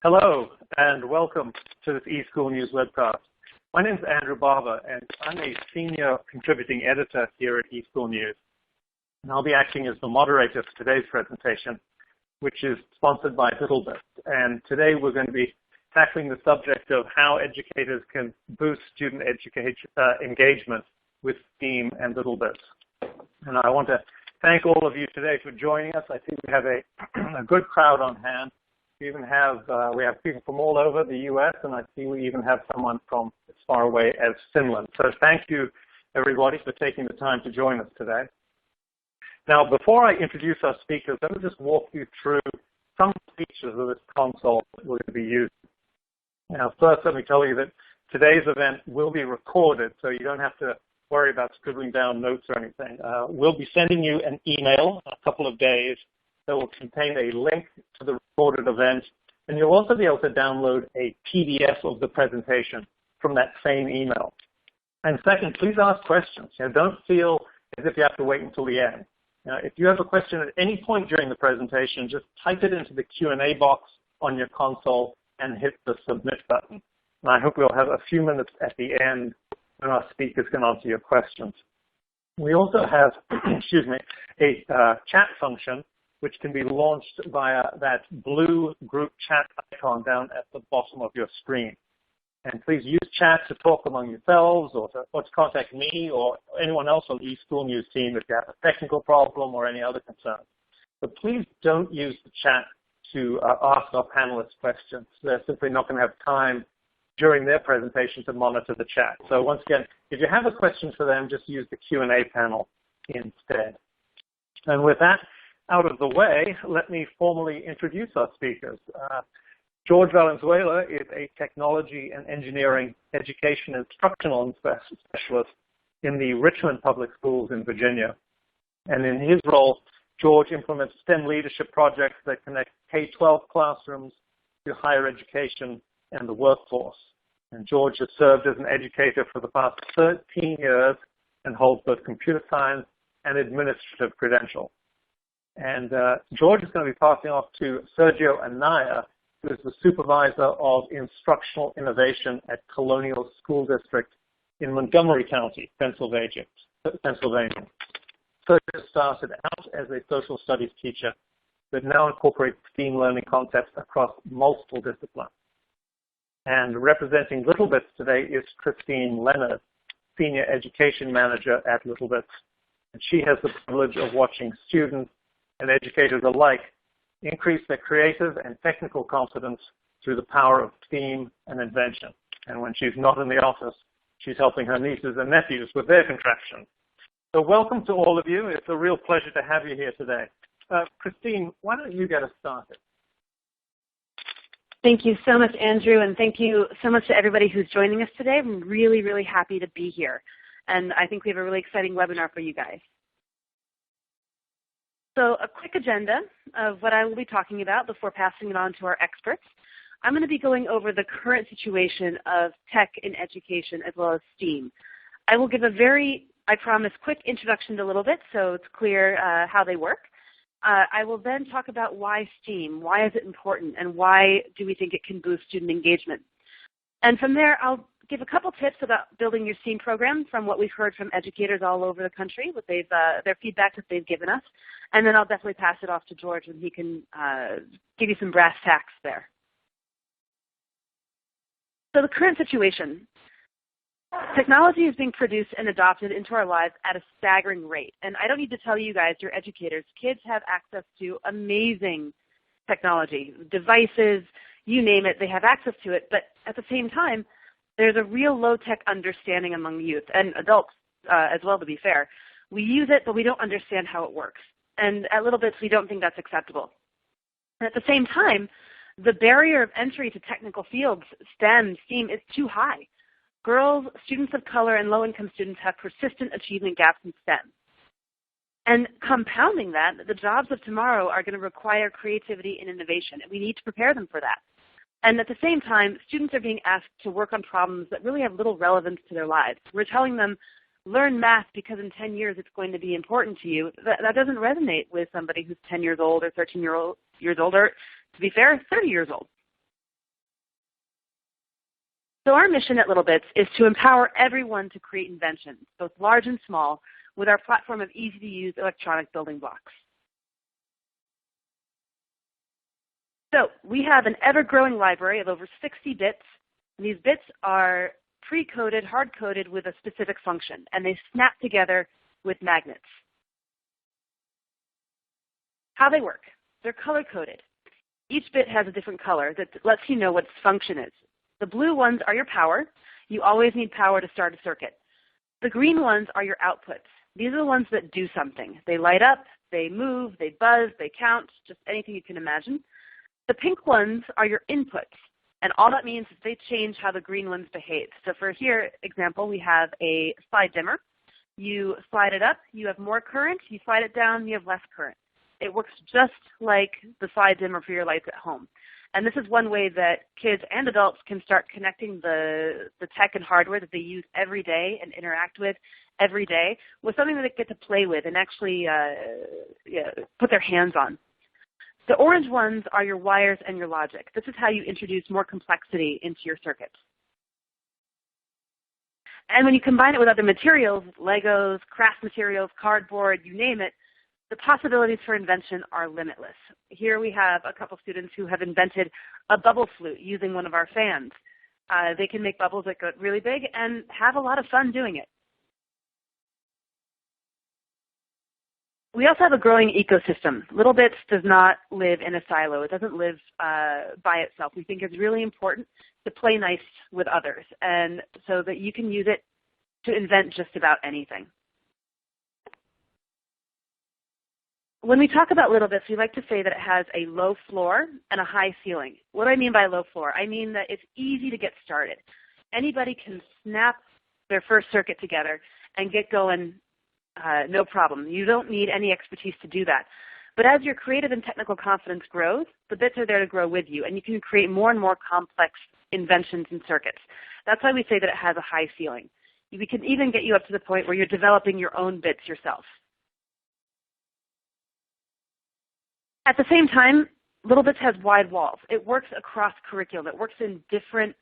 Hello, and welcome to this eSchool News webcast. My name is Andrew Barber, and I'm a senior contributing editor here at eSchool News. And I'll be acting as the moderator for today's presentation, which is sponsored by littleBits. And today we're going to be tackling the subject of how educators can boost student engagement with STEAM and littleBits. And I want to thank all of you today for joining us. I think we have a good crowd on hand. We even have people from all over the U.S., and I see we even have someone from as far away as Finland. So thank you, everybody, for taking the time to join us today. Now, before I introduce our speakers, let me just walk you through some features of this console that we're going to be using. Now, first, let me tell you that today's event will be recorded, so you don't have to worry about scribbling down notes or anything. We'll be sending you an email in a couple of days that will contain a link to the recorded event, and you'll also be able to download a PDF of the presentation from that same email. And second, please ask questions. Don't feel as if you have to wait until the end. If you have a question at any point during the presentation, just type it into the Q&A box on your console and hit the submit button. And I hope we'll have a few minutes at the end when our speakers can answer your questions. We also have, a chat function which can be launched via that blue group chat icon down at the bottom of your screen. And please use chat to talk among yourselves or to contact me or anyone else on the eSchool News team if you have a technical problem or any other concerns. But please don't use the chat to ask our panelists questions. They're simply not going to have time during their presentation to monitor the chat. So once again, if you have a question for them, just use the Q&A panel instead. And with that out of the way, let me formally introduce our speakers. George Valenzuela is a technology and engineering education instructional specialist in the Richmond Public Schools in Virginia. And in his role, George implements STEM leadership projects that connect K-12 classrooms to higher education and the workforce. And George has served as an educator for the past 13 years and holds both computer science and administrative credentials. And George is going to be passing off to Sergio Anaya, who is the supervisor of instructional innovation at Colonial School District in Montgomery County, Pennsylvania. Sergio started out as a social studies teacher, but now incorporates STEAM learning concepts across multiple disciplines. And representing littleBits today is Christine Leonard, Senior Education Manager at littleBits. And she has the privilege of watching students and educators alike increase their creative and technical confidence through the power of STEAM and invention. And when she's not in the office, she's helping her nieces and nephews with their contraptions. So welcome to all of you. It's a real pleasure to have you here today. Christine, why don't you get us started? Thank you so much, Andrew, and thank you so much to everybody who's joining us today. I'm really, really happy to be here. And I think we have a really exciting webinar for you guys. So a quick agenda of what I will be talking about before passing it on to our experts. I'm going to be going over the current situation of tech in education as well as STEAM. I will give a very, I promise, quick introduction to littleBits so it's clear how they work. I will then talk about why STEAM, why is it important, and why do we think it can boost student engagement. And from there, I'll give a couple tips about building your STEAM program from what we've heard from educators all over the country, what they've, their feedback that they've given us. And then I'll definitely pass it off to George and he can give you some brass tacks there. So the current situation. Technology is being produced and adopted into our lives at a staggering rate. And I don't need to tell you guys, you're educators, kids have access to amazing technology, devices, you name it, they have access to it. But at the same time, there's a real low-tech understanding among the youth, and adults as well, to be fair. We use it, but we don't understand how it works. And at littleBits, we don't think that's acceptable. And at the same time, the barrier of entry to technical fields, STEM, STEAM, is too high. Girls, students of color, and low-income students have persistent achievement gaps in STEM. And compounding that, the jobs of tomorrow are going to require creativity and innovation, and we need to prepare them for that. And at the same time, students are being asked to work on problems that really have little relevance to their lives. We're telling them, learn math because in 10 years it's going to be important to you. That doesn't resonate with somebody who's 10 years old or 13 years old, or to be fair, 30 years old. So our mission at littleBits is to empower everyone to create inventions, both large and small, with our platform of easy-to-use electronic building blocks. So we have an ever-growing library of over 60 bits, and these bits are pre-coded, hard-coded with a specific function, and they snap together with magnets. How they work. They're color-coded. Each bit has a different color that lets you know what its function is. The blue ones are your power. You always need power to start a circuit. The green ones are your outputs. These are the ones that do something. They light up, they move, they buzz, they count, just anything you can imagine. The pink ones are your inputs, and all that means is they change how the green ones behave. So for here example, we have a slide dimmer. You slide it up, you have more current. You slide it down, you have less current. It works just like the slide dimmer for your lights at home. And this is one way that kids and adults can start connecting the tech and hardware that they use every day and interact with every day with something that they get to play with and actually put their hands on. The orange ones are your wires and your logic. This is how you introduce more complexity into your circuits. And when you combine it with other materials, Legos, craft materials, cardboard, you name it, the possibilities for invention are limitless. Here we have a couple students who have invented a bubble flute using one of our fans. They can make bubbles that go really big and have a lot of fun doing it. We also have a growing ecosystem. littleBits does not live in a silo. It doesn't live by itself. We think it's really important to play nice with others, and so that you can use it to invent just about anything. When we talk about littleBits, we like to say that it has a low floor and a high ceiling. What do I mean by low floor? I mean that it's easy to get started. Anybody can snap their first circuit together and get going, no problem. You don't need any expertise to do that. But as your creative and technical confidence grows, the bits are there to grow with you, and you can create more and more complex inventions and circuits. That's why we say that it has a high ceiling. We can even get you up to the point where you're developing your own bits yourself. At the same time, littleBits has wide walls. It works across curriculum. It works in different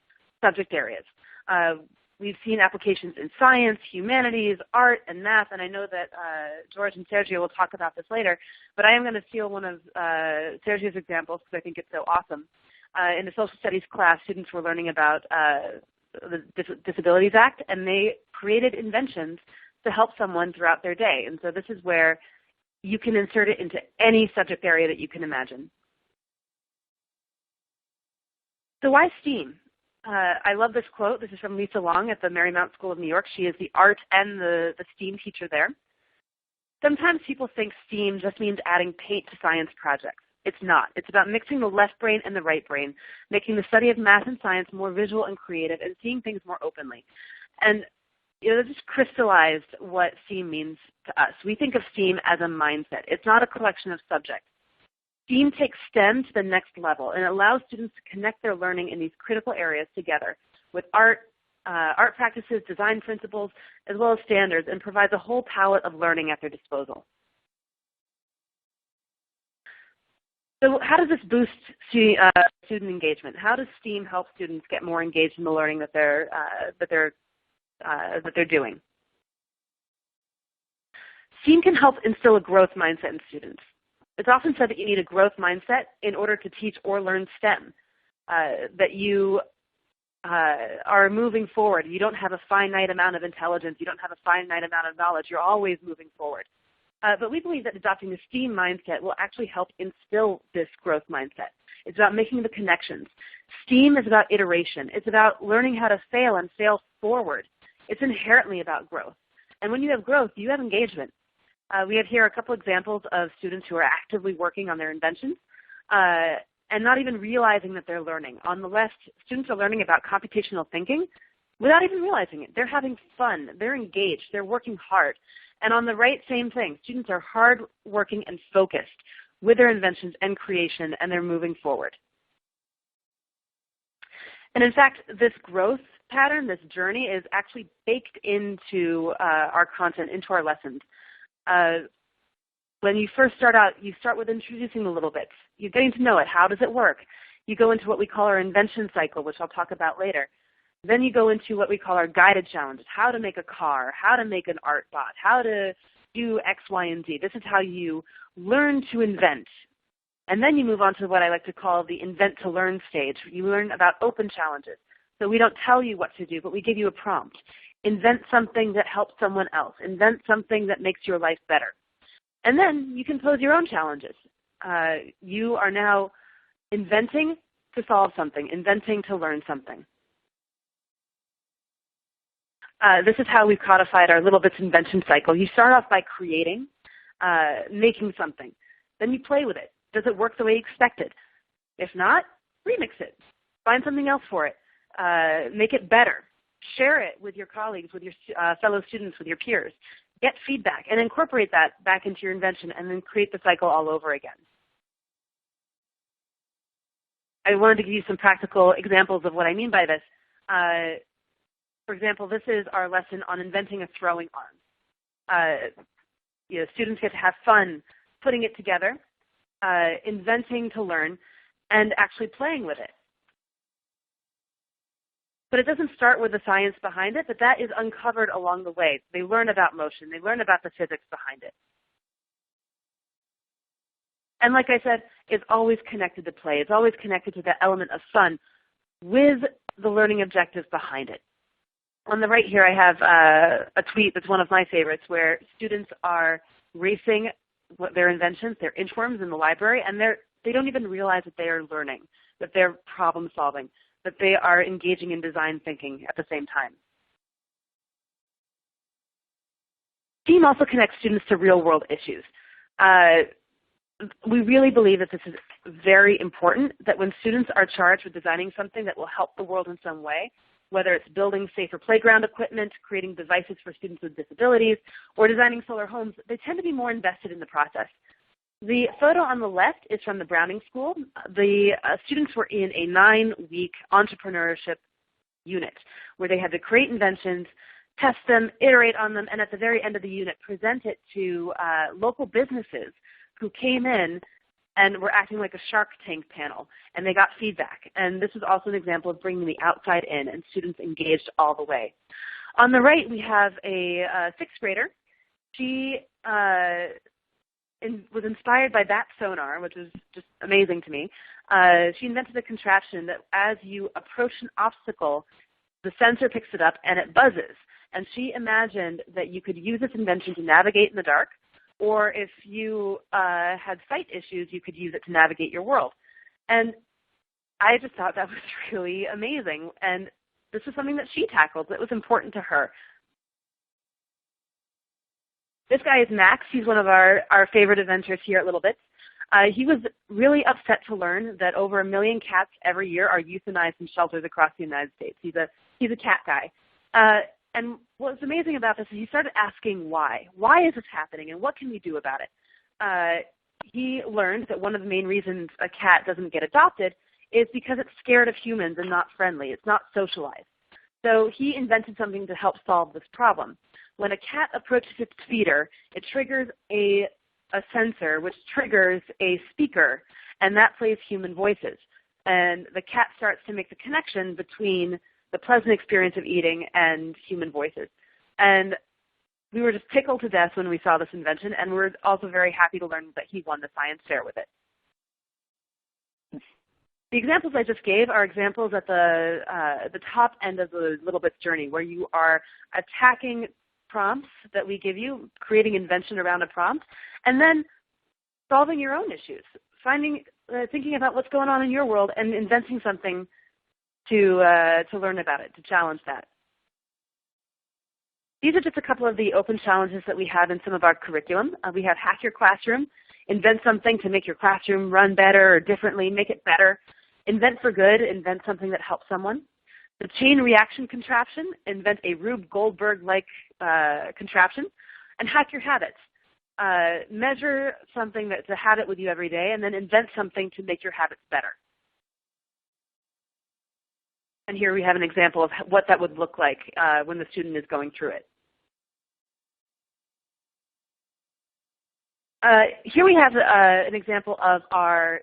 subject areas. We've seen applications in science, humanities, art, and math, and I know that George and Sergio will talk about this later, but I am going to steal one of Sergio's examples because I think it's so awesome. In the social studies class, students were learning about the Disabilities Act, and they created inventions to help someone throughout their day. And so this is where you can insert it into any subject area that you can imagine. So why STEAM? I love this quote. This is from Lisa Long at the Marymount School of New York. She is the art and the STEAM teacher there. Sometimes people think STEAM just means adding paint to science projects. It's not. It's about mixing the left brain and the right brain, making the study of math and science more visual and creative, and seeing things more openly. And that just crystallized what STEAM means to us. We think of STEAM as a mindset. It's not a collection of subjects. STEAM takes STEM to the next level and allows students to connect their learning in these critical areas together with art practices, design principles, as well as standards, and provides a whole palette of learning at their disposal. So how does this boost student engagement? How does STEAM help students get more engaged in the learning that they're doing? STEAM can help instill a growth mindset in students. It's often said that you need a growth mindset in order to teach or learn STEM, that you are moving forward. You don't have a finite amount of intelligence. You don't have a finite amount of knowledge. You're always moving forward. But we believe that adopting the STEAM mindset will actually help instill this growth mindset. It's about making the connections. STEAM is about iteration. It's about learning how to fail and fail forward. It's inherently about growth. And when you have growth, you have engagement. We have here a couple examples of students who are actively working on their inventions and not even realizing that they're learning. On the left, students are learning about computational thinking without even realizing it. They're having fun. They're engaged. They're working hard. And on the right, same thing. Students are hard-working and focused with their inventions and creation, and they're moving forward. And in fact, this growth pattern, this journey, is actually baked into our content, into our lessons. When you first start out, you start with introducing the littleBits. You're getting to know it. How does it work? You go into what we call our invention cycle, which I'll talk about later. Then you go into what we call our guided challenges, how to make a car, how to make an art bot, how to do X, Y, and Z. This is how you learn to invent. And then you move on to what I like to call the invent to learn stage. You learn about open challenges. So we don't tell you what to do, but we give you a prompt. Invent something that helps someone else. Invent something that makes your life better. And then you can pose your own challenges. You are now inventing to solve something, inventing to learn something. This is how we've codified our littleBits invention cycle. You start off by creating, making something. Then you play with it. Does it work the way you expected? If not, remix it. Find something else for it. Make it better. Share it with your colleagues, with your fellow students, with your peers. Get feedback and incorporate that back into your invention and then create the cycle all over again. I wanted to give you some practical examples of what I mean by this. For example, this is our lesson on inventing a throwing arm. Students get to have fun putting it together, inventing to learn, and actually playing with it. But it doesn't start with the science behind it, but that is uncovered along the way. They learn about motion. They learn about the physics behind it. And like I said, it's always connected to play. It's always connected to the element of fun with the learning objectives behind it. On the right here, I have a tweet that's one of my favorites where students are racing their inventions, their inchworms in the library, and they don't even realize that they are learning, that they're problem solving, that they are engaging in design thinking at the same time. STEAM also connects students to real-world issues. We really believe that this is very important, that when students are charged with designing something that will help the world in some way, whether it's building safer playground equipment, creating devices for students with disabilities, or designing solar homes, they tend to be more invested in the process. The photo on the left is from the Browning School. The students were in a 9-week entrepreneurship unit where they had to create inventions, test them, iterate on them, and at the very end of the unit present it to local businesses who came in and were acting like a Shark Tank panel, and they got feedback. And this is also an example of bringing the outside in, and students engaged all the way. On the right, we have a 6th grader. She was inspired by bat sonar, which is just amazing to me. She invented a contraption that as you approach an obstacle, the sensor picks it up and it buzzes. And she imagined that you could use this invention to navigate in the dark, or if you had sight issues, you could use it to navigate your world. And I just thought that was really amazing. And this was something that she tackled that was important to her. This guy is Max. He's one of our favorite inventors here at littleBits. He was really upset to learn that over 1 million cats every year are euthanized in shelters across the United States. He's a cat guy. And what's amazing about this is he started asking why. Why is this happening, and what can we do about it? He learned that one of the main reasons a cat doesn't get adopted is because it's scared of humans and not friendly. It's not socialized. So he invented something to help solve this problem. When a cat approaches its feeder, it triggers a sensor, which triggers a speaker, and that plays human voices. And the cat starts to make the connection between the pleasant experience of eating and human voices. And we were just tickled to death when we saw this invention, and we're also very happy to learn that he won the science fair with it. The examples I just gave are examples at the top end of the littleBits journey, where you are attacking prompts that we give you, creating invention around a prompt, and then solving your own issues, thinking about what's going on in your world and inventing something to learn about it, to challenge that. These are just a couple of the open challenges that we have in some of our curriculum. We have Hack Your Classroom, invent something to make your classroom run better or differently, make it better. Invent for good, invent something that helps someone. The chain reaction contraption, invent a Rube Goldberg-like contraption. And Hack Your Habits. Measure something that's a habit with you every day, and then invent something to make your habits better. And here we have an example of what that would look like when the student is going through it. Here we have an example of our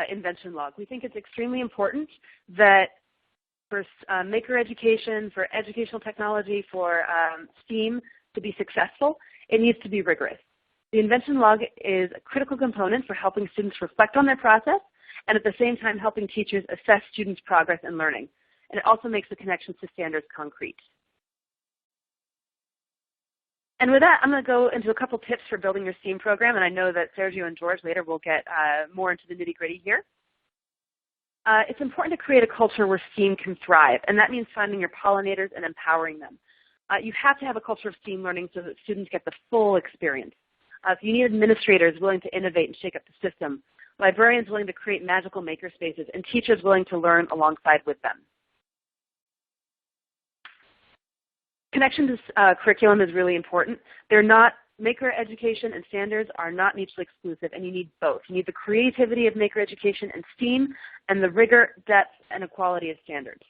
invention log. We think it's extremely important that for maker education, for educational technology, for STEAM to be successful, it needs to be rigorous. The invention log is a critical component for helping students reflect on their process and at the same time helping teachers assess students' progress in learning. And it also makes the connections to standards concrete. And with that, I'm going to go into a couple tips for building your STEAM program, and I know that Sergio and George later will get more into the nitty-gritty here. It's important to create a culture where STEAM can thrive, and that means finding your pollinators and empowering them. You have to have a culture of STEAM learning so that students get the full experience. So you need administrators willing to innovate and shake up the system, librarians willing to create magical maker spaces, and teachers willing to learn alongside with them. Connection to curriculum is really important. They're not, maker education and standards are not mutually exclusive, and you need both. You need the creativity of maker education and STEAM, and the rigor, depth, and equality of standards.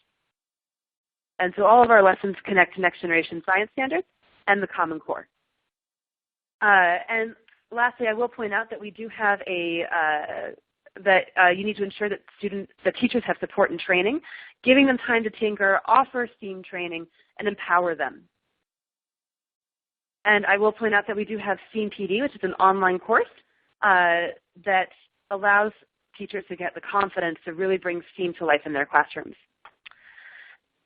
And so all of our lessons connect to next generation science standards and the Common Core. And lastly, I will point out that we do have you need to ensure that teachers have support and training, giving them time to tinker, offer STEAM training, and empower them. And I will point out that we do have STEAM PD, which is an online course that allows teachers to get the confidence to really bring STEAM to life in their classrooms.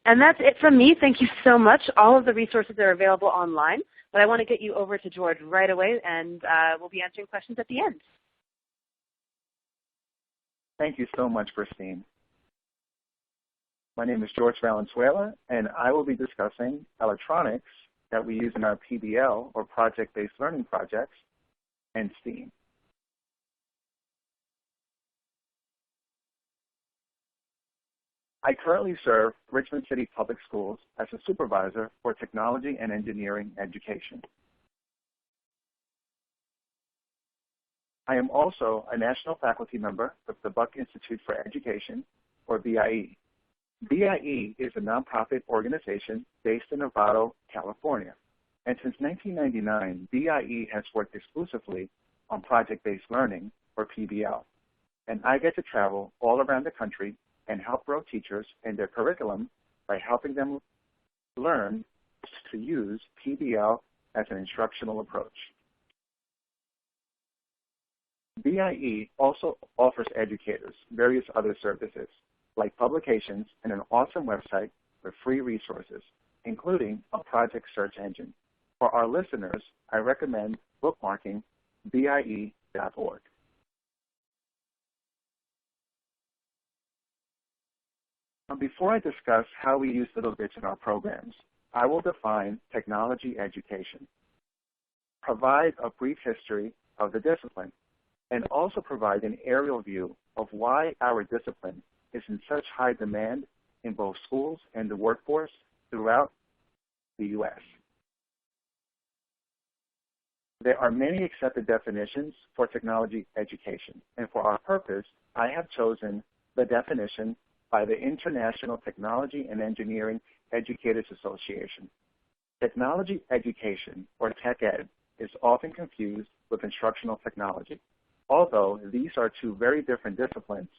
And that's it from me. Thank you so much. All of the resources are available online, but I want to get you over to George right away, and we'll be answering questions at the end. Thank you so much, Christine. My name is George Valenzuela, and I will be discussing electronics that we use in our PBL, or project-based learning projects, and STEAM. I currently serve Richmond City Public Schools as a supervisor for technology and engineering education. I am also a national faculty member of the Buck Institute for Education, or BIE. BIE is a nonprofit organization based in Novato, California. And since 1999, BIE has worked exclusively on project-based learning, or PBL. And I get to travel all around the country and help grow teachers and their curriculum by helping them learn to use PBL as an instructional approach. BIE also offers educators various other services, like publications and an awesome website with free resources, including a project search engine. For our listeners, I recommend bookmarking BIE.org. Before I discuss how we use littleBits in our programs, I will define technology education, provide a brief history of the discipline, and also provide an aerial view of why our discipline is in such high demand in both schools and the workforce throughout the U.S. There are many accepted definitions for technology education, and for our purpose, I have chosen the definition by the International Technology and Engineering Educators Association. Technology education, or tech ed, is often confused with instructional technology. Although these are two very different disciplines,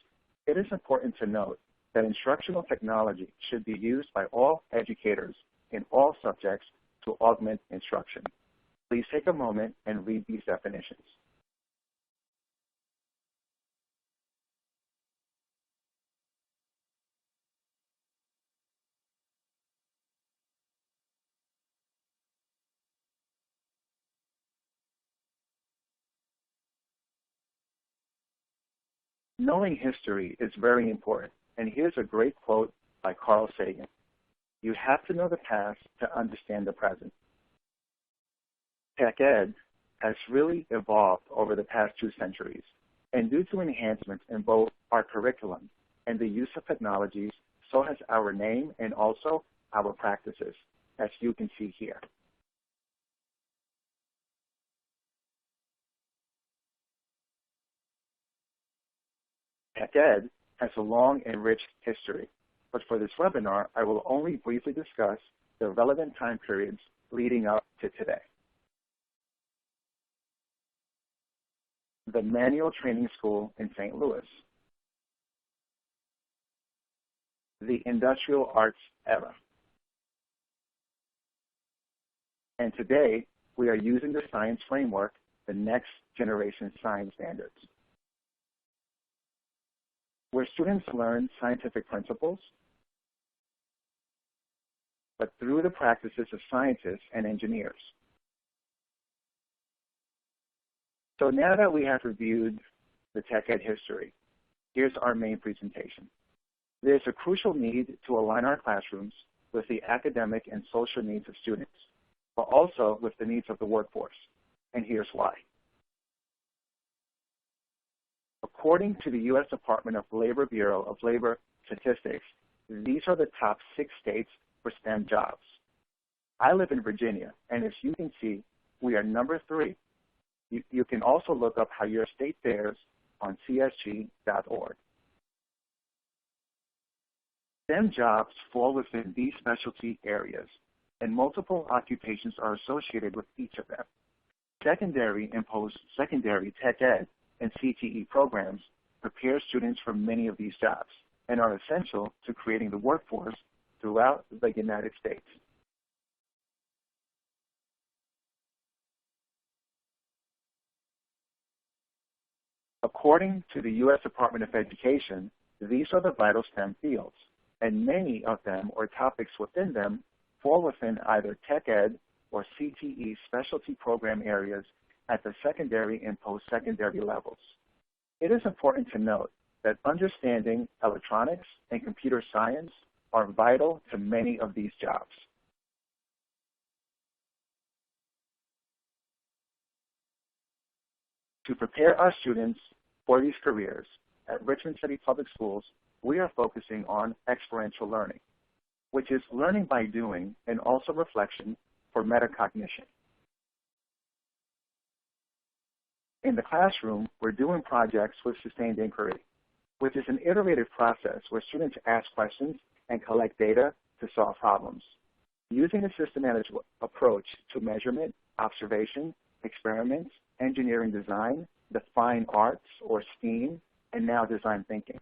it is important to note that instructional technology should be used by all educators in all subjects to augment instruction. Please take a moment and read these definitions. Knowing history is very important, and here's a great quote by Carl Sagan. You have to know the past to understand the present. Tech ed has really evolved over the past 2 centuries, and due to enhancements in both our curriculum and the use of technologies, so has our name and also our practices, as you can see here. Tech ed has a long and rich history, but for this webinar, I will only briefly discuss the relevant time periods leading up to today. The Manual Training School in St. Louis. the industrial arts era. And today, we are using the science framework, the next generation science standards, where students learn scientific principles, but through the practices of scientists and engineers. So now that we have reviewed the tech ed history, here's our main presentation. There's a crucial need to align our classrooms with the academic and social needs of students, but also with the needs of the workforce. And here's why. According to the U.S. Department of Labor Bureau of Labor Statistics, these are the top 6 states for STEM jobs. I live in Virginia, and as you can see, we are number 3. You can also look up how your state fares on csg.org. STEM jobs fall within these specialty areas, and multiple occupations are associated with each of them. Secondary and post-secondary tech ed and CTE programs prepare students for many of these jobs and are essential to creating the workforce throughout the United States. According to the U.S. Department of Education, these are the vital STEM fields, and many of them or topics within them fall within either tech ed or CTE specialty program areas at the secondary and post-secondary levels. It is important to note that understanding electronics and computer science are vital to many of these jobs. To prepare our students for these careers, at Richmond City Public Schools, we are focusing on experiential learning, which is learning by doing and also reflection for metacognition. In the classroom, we're doing projects with sustained inquiry, which is an iterative process where students ask questions and collect data to solve problems. Using a systematic approach to measurement, observation, experiments, engineering design, the fine arts or STEAM, and now design thinking.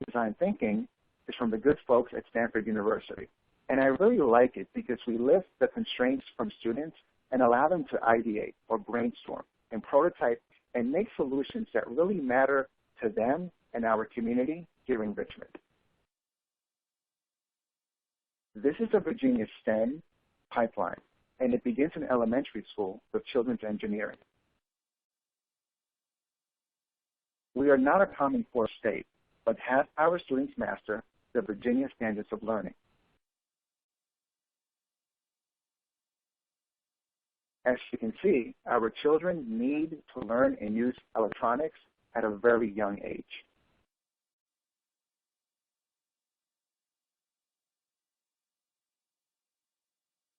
Design thinking is from the good folks at Stanford University. And I really like it because we lift the constraints from students and allow them to ideate or brainstorm and prototype and make solutions that really matter to them and our community here in Richmond. This is a Virginia STEM pipeline, and it begins in elementary school with children's engineering. We are not a Common Core state, but have our students master the Virginia standards of learning. As you can see, our children need to learn and use electronics at a very young age.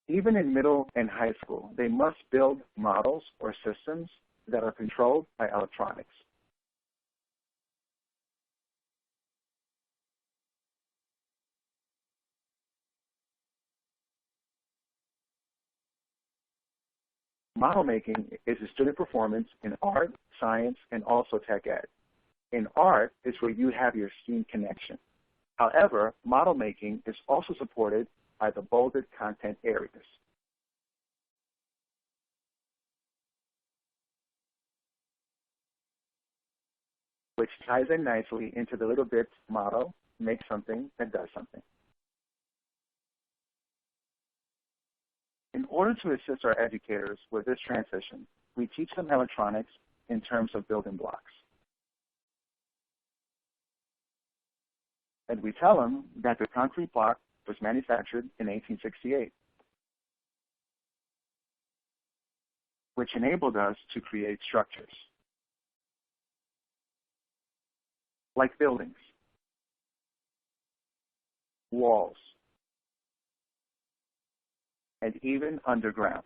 Even in middle and high school, they must build models or systems that are controlled by electronics. Model making is a student performance in art, science, and also tech ed. In art is where you have your STEAM connection. However, model making is also supported by the bolded content areas. Which ties in nicely into the littleBits motto, make something that does something. In order to assist our educators with this transition, we teach them electronics in terms of building blocks. And we tell them that the concrete block was manufactured in 1868, which enabled us to create structures like buildings, walls, and even underground.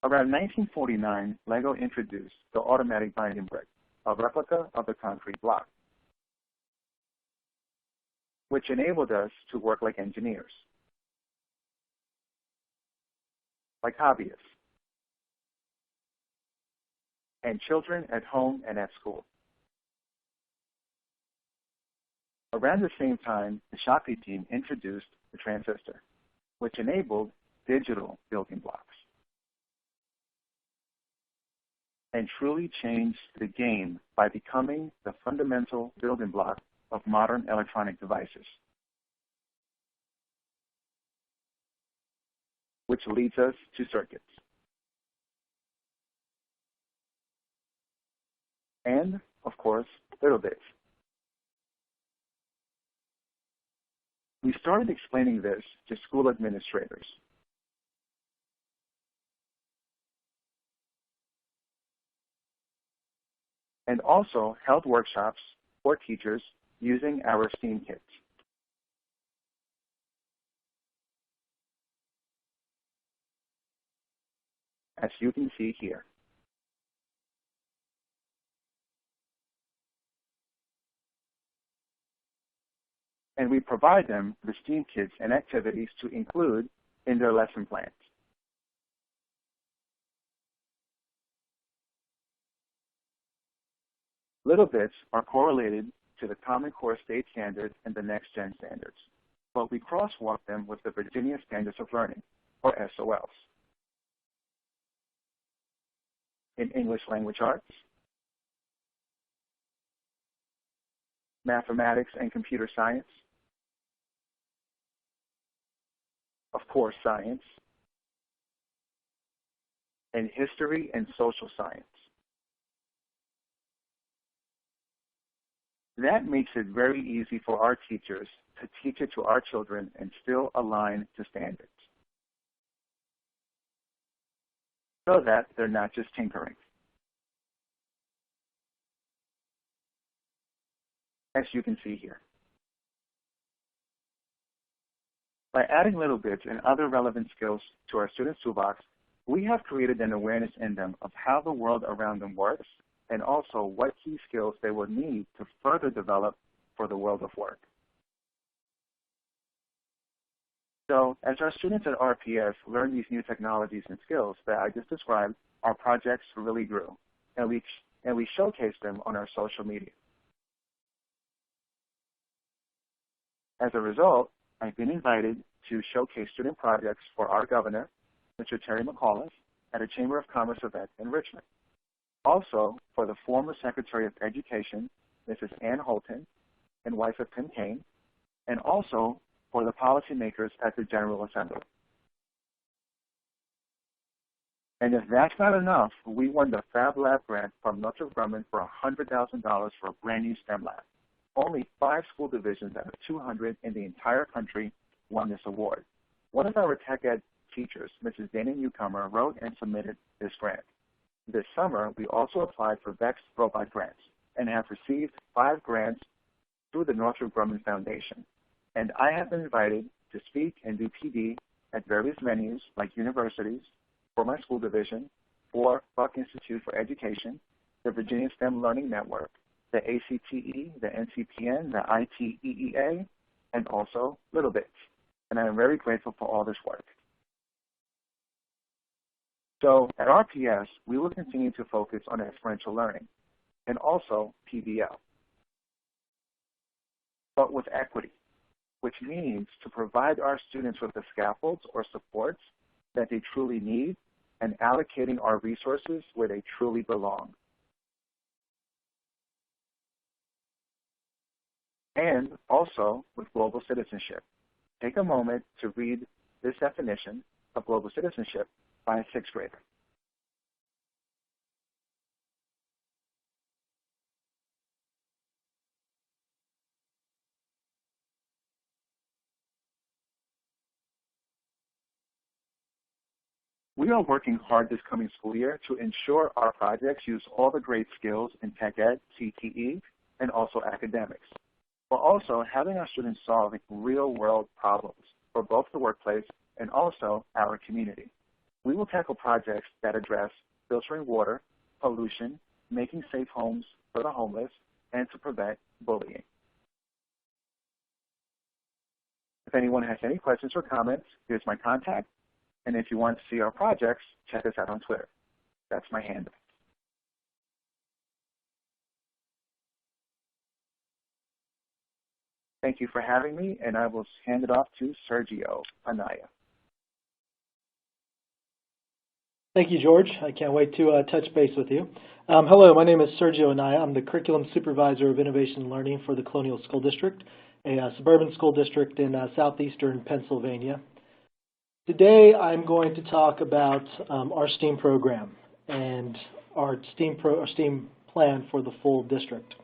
Around 1949, LEGO introduced the automatic binding brick, a replica of the concrete block, which enabled us to work like engineers, like hobbyists, and children at home and at school. Around the same time, the Shopee team introduced the transistor, which enabled digital building blocks and truly changed the game by becoming the fundamental building block of modern electronic devices. Which leads us to circuits. And, of course, littleBits. We started explaining this to school administrators. And also held workshops for teachers using our STEAM kits. As you can see here. And we provide them the STEAM kits and activities to include in their lesson plans. littleBits are correlated to the Common Core State Standards and the Next Gen Standards, but we crosswalk them with the Virginia Standards of Learning, or SOLs. In English Language Arts, Mathematics and Computer Science, of course, Science, and History and Social Science. That makes it very easy for our teachers to teach it to our children and still align to standards, so that they're not just tinkering. As you can see here. By adding littleBits and other relevant skills to our students' toolbox, we have created an awareness in them of how the world around them works and also what key skills they will need to further develop for the world of work. So as our students at RPS learn these new technologies and skills that I just described, our projects really grew, and we showcase them on our social media. As a result, I've been invited to showcase student projects for our governor, Mr. Terry McAuliffe, at a Chamber of Commerce event in Richmond. Also, for the former Secretary of Education, Mrs. Ann Holton, and wife of Tim Kaine, and also for the policymakers at the General Assembly. And if that's not enough, we won the Fab Lab grant from Northrop Grumman for $100,000 for a brand new STEM lab. Only 5 school divisions out of 200 in the entire country won this award. One of our tech ed teachers, Mrs. Dana Newcomer, wrote and submitted this grant. This summer, we also applied for VEX robot grants and have received 5 grants through the Northrop Grumman Foundation. And I have been invited to speak and do PD at various venues like universities, for my school division, for Buck Institute for Education, the Virginia STEM Learning Network, the ACTE, the NCPN, the ITEEA, and also littleBits. And I am very grateful for all this work. So at RPS, we will continue to focus on experiential learning and also PBL, but with equity, which means to provide our students with the scaffolds or supports that they truly need and allocating our resources where they truly belong. And also with global citizenship. Take a moment to read this definition of global citizenship by a 6th grader. We are working hard this coming school year to ensure our projects use all the great skills in tech ed, CTE, and also academics. We're also having our students solve real-world problems for both the workplace and also our community. We will tackle projects that address filtering water, pollution, making safe homes for the homeless, and to prevent bullying. If anyone has any questions or comments, here's my contact. And if you want to see our projects, check us out on Twitter. That's my handle. Thank you for having me, and I will hand it off to Sergio Anaya. Thank you, George. I can't wait to touch base with you. Hello, my name is Sergio Anaya. I'm the Curriculum Supervisor of Innovation and Learning for the Colonial School District, a suburban school district in southeastern Pennsylvania. Today, I'm going to talk about our STEAM program and our STEAM plan for the full district.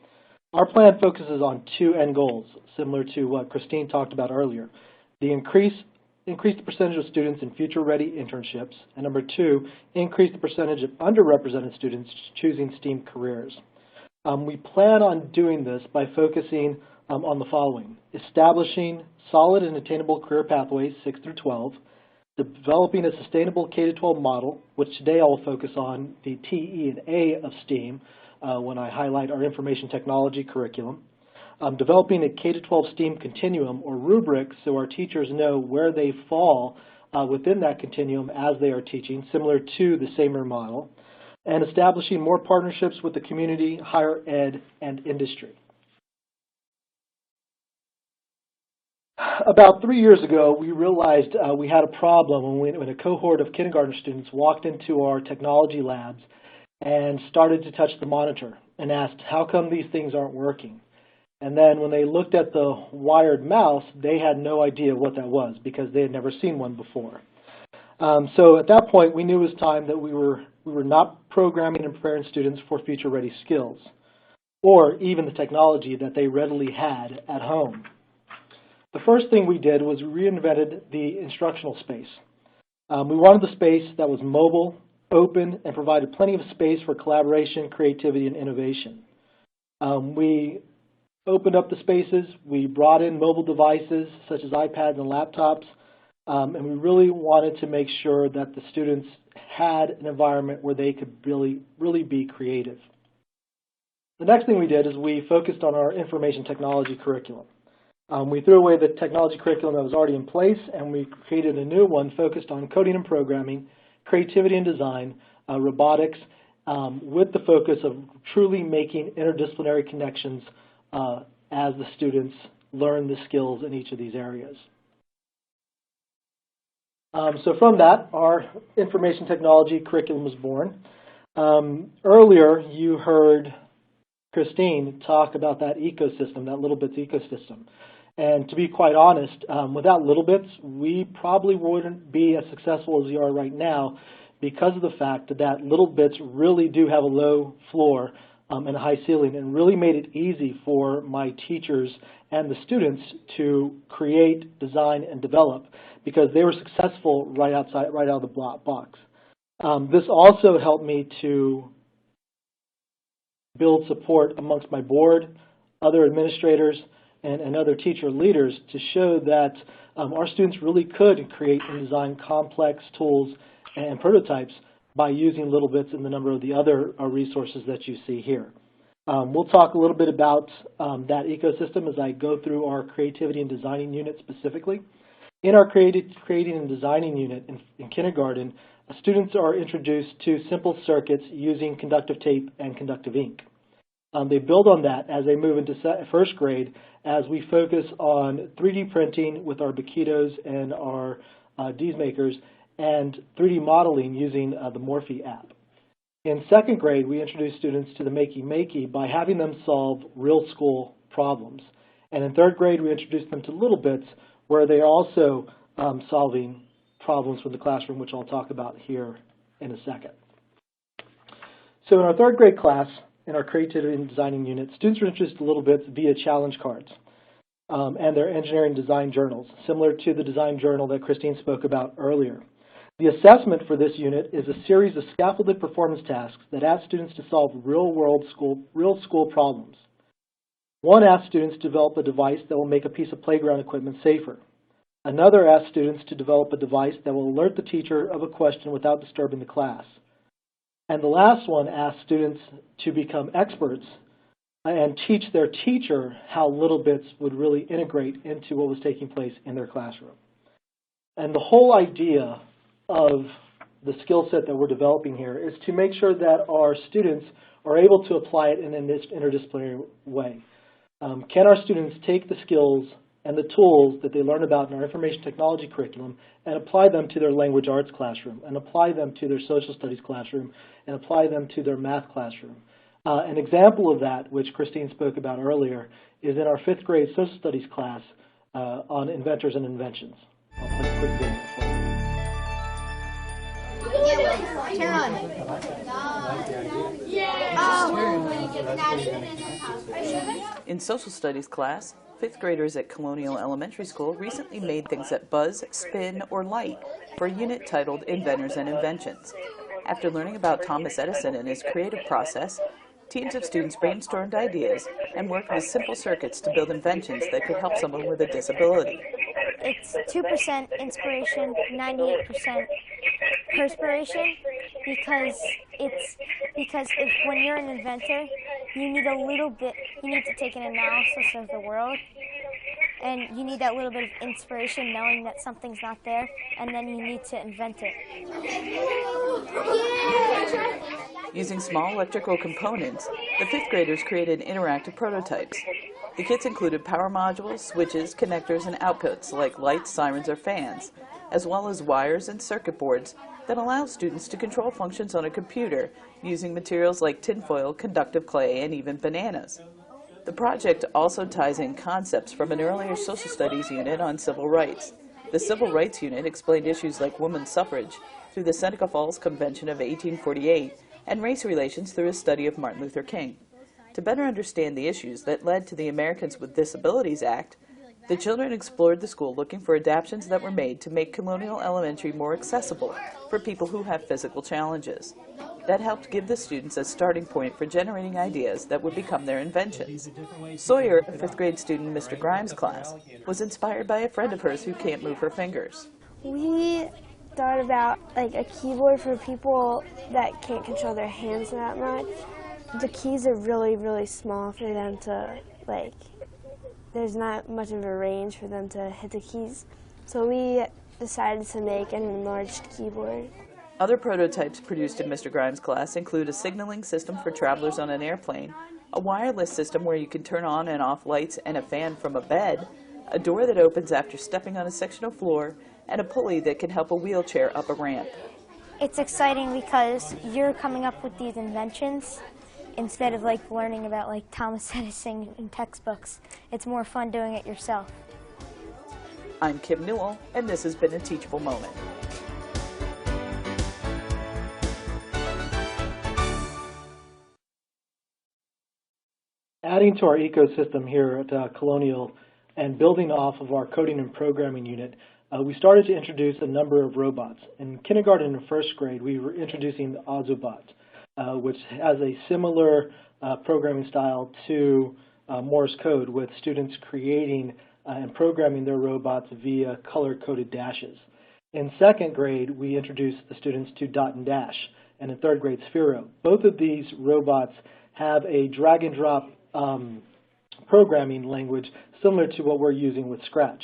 Our plan focuses on two end goals, similar to what Christine talked about earlier. The increase the percentage of students in future-ready internships, and number two, increase the percentage of underrepresented students choosing STEAM careers. We plan on doing this by focusing on the following: establishing solid and attainable career pathways 6 through 12, developing a sustainable K-12 model, which today I will focus on the T, E, and A of STEAM when I highlight our information technology curriculum, developing a K-12 STEAM continuum or rubric so our teachers know where they fall within that continuum as they are teaching, similar to the SAMR model, and establishing more partnerships with the community, higher ed, and industry. About 3 years ago, we realized we had a problem when a cohort of kindergarten students walked into our technology labs and started to touch the monitor and asked, how come these things aren't working? And then when they looked at the wired mouse, they had no idea what that was because they had never seen one before. So at that point, we knew it was time that we were not programming and preparing students for future-ready skills, or even the technology that they readily had at home. The first thing we did was reinvented the instructional space. We wanted the space that was mobile, open, and provided plenty of space for collaboration, creativity, and innovation. We opened up the spaces. We brought in mobile devices such as iPads and laptops, and we really wanted to make sure that the students had an environment where they could really be creative. The next thing we did is we focused on our information technology curriculum. We threw away the technology curriculum that was already in place, and we created a new one focused on coding and programming, creativity and design, robotics, with the focus of truly making interdisciplinary connections as the students learn the skills in each of these areas. So from that, our information technology curriculum was born. Earlier, you heard Christine talk about that ecosystem, that littleBits ecosystem. And to be quite honest, without littleBits, we probably wouldn't be as successful as we are right now because of the fact that littleBits really do have a low floor and a high ceiling, and really made it easy for my teachers and the students to create, design, and develop because they were successful right out of the box. This also helped me to build support amongst my board, other administrators, and other teacher leaders to show that our students really could create and design complex tools and prototypes by using littleBits and the number of the other resources that you see here. We'll talk a little bit about that ecosystem as I go through our creativity and designing unit specifically. In our creating and designing unit in kindergarten, students are introduced to simple circuits using conductive tape and conductive ink. They build on that as they move into first grade as we focus on 3D printing with our Bakitos and our D's makers and 3D modeling using the Morphe app. In second grade, we introduce students to the Makey by having them solve real school problems. And in third grade, we introduce them to littleBits where they are also solving problems from the classroom, which I'll talk about here in a second. So in our third grade class, in our creativity and designing unit, students are introduced to littleBits via challenge cards and their engineering design journals, similar to the design journal that Christine spoke about earlier. The assessment for this unit is a series of scaffolded performance tasks that ask students to solve real school problems. One asks students to develop a device that will make a piece of playground equipment safer. Another asks students to develop a device that will alert the teacher of a question without disturbing the class. And the last one asks students to become experts and teach their teacher how littleBits would really integrate into what was taking place in their classroom. And the whole idea of the skill set that we're developing here is to make sure that our students are able to apply it in an interdisciplinary way. Can our students take the skills and the tools that they learn about in our information technology curriculum and apply them to their language arts classroom, and apply them to their social studies classroom, and apply them to their math classroom? An example of that, which Christine spoke about earlier, is in our 5th grade social studies class on inventors and inventions. I'll play a quick video for you. Turn on. In social studies class, 5th graders at Colonial Elementary School recently made things that buzz, spin, or light for a unit titled Inventors and Inventions. After learning about Thomas Edison and his creative process, teams of students brainstormed ideas and worked with simple circuits to build inventions that could help someone with a disability. It's 2% inspiration, 98% perspiration, because if when you're an inventor, you need to take an analysis of the world, and you need that little bit of inspiration knowing that something's not there, and then you need to invent it. Using small electrical components, the 5th graders created interactive prototypes. The kits included power modules, switches, connectors, and outputs like lights, sirens, or fans, as well as wires and circuit boards that allow students to control functions on a computer using materials like tinfoil, conductive clay, and even bananas. The project also ties in concepts from an earlier social studies unit on civil rights. The civil rights unit explained issues like women's suffrage through the Seneca Falls Convention of 1848 and race relations through a study of Martin Luther King. To better understand the issues that led to the Americans with Disabilities Act, the children explored the school looking for adaptations that were made to make Colonial Elementary more accessible for people who have physical challenges. That helped give the students a starting point for generating ideas that would become their inventions. Sawyer, a 5th grade student in Mr. Grimes' class, was inspired by a friend of hers who can't move her fingers. We thought about like a keyboard for people that can't control their hands that much. The keys are really, really small for them to, there's not much of a range for them to hit the keys. So we decided to make an enlarged keyboard. Other prototypes produced in Mr. Grimes' class include a signaling system for travelers on an airplane, a wireless system where you can turn on and off lights and a fan from a bed, a door that opens after stepping on a sectional floor, and a pulley that can help a wheelchair up a ramp. It's exciting because you're coming up with these inventions instead of learning about Thomas Edison in textbooks. It's more fun doing it yourself. I'm Kim Newell, and this has been a Teachable Moment. Adding to our ecosystem here at Colonial and building off of our coding and programming unit, we started to introduce a number of robots. In kindergarten and 1st grade, we were introducing the Ozobot, which has a similar programming style to Morse code, with students creating and programming their robots via color-coded dashes. In 2nd grade, we introduced the students to Dot and Dash, and in 3rd grade, Sphero. Both of these robots have a drag-and-drop programming language similar to what we're using with Scratch.